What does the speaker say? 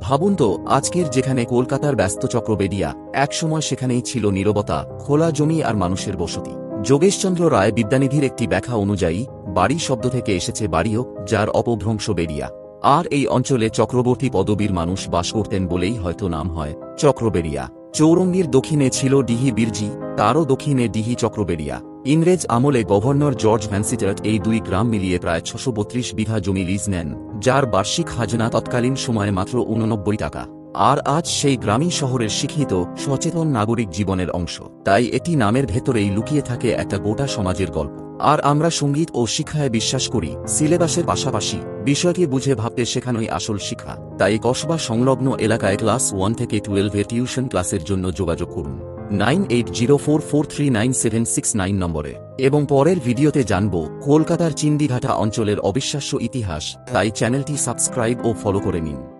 ভাবুন তো, আজকের যেখানে কলকাতার ব্যস্ত চক্রবেড়িয়া, একসময় সেখানেই ছিল নীরবতা, খোলা জমি আর মানুষের বসতি। যোগেশচন্দ্র রায় বিদ্যানিধির একটি ব্যাখ্যা অনুযায়ী, বাড়ি শব্দ থেকে এসেছে বাড়িও, যার অপভ্রংশ বেড়িয়া। আর এই অঞ্চলে চক্রবর্তী পদবীর মানুষ বাস করতেন বলেই হয়তো নাম হয় চক্রবেড়িয়া। চৌরঙ্গীর দক্ষিণে ছিল ডিহি বিরজি, তারও দক্ষিণে ডিহি চক্রবেড়িয়া। ইংরেজ আমলে গভর্নর জর্জ ভ্যান্সিটার্ট এই দুই গ্রাম মিলিয়ে প্রায় ৬৩২ বিঘা জমি লিজ নেন, যার বার্ষিক খাজনা তৎকালীন সময়ে মাত্র ৮৯ টাকা। আর আজ সেই গ্রামই শহরের শিক্ষিত, সচেতন নাগরিক জীবনের অংশ। তাই এটি নামের ভেতরেই লুকিয়ে থাকে একটা গোটা সমাজের গল্প। আর আমরা সঙ্গীত ও শিক্ষায় বিশ্বাস করি, সিলেবাসের পাশাপাশি বিষয়টি বুঝে ভাবতে শেখানোই আসল শিক্ষা। তাই কসবা সংলগ্ন এলাকায় ক্লাস 1 থেকে 12 এর টিউশন ক্লাসের জন্য যোগাযোগ করুন 9804439769 নম্বরে। এবং পরের ভিডিওতে জানব কলকাতার চিন্দিঘাটা অঞ্চলের অবিশ্বাস্য ইতিহাস। তাই চ্যানেলটি সাবস্ক্রাইব ও ফলো করে নিন।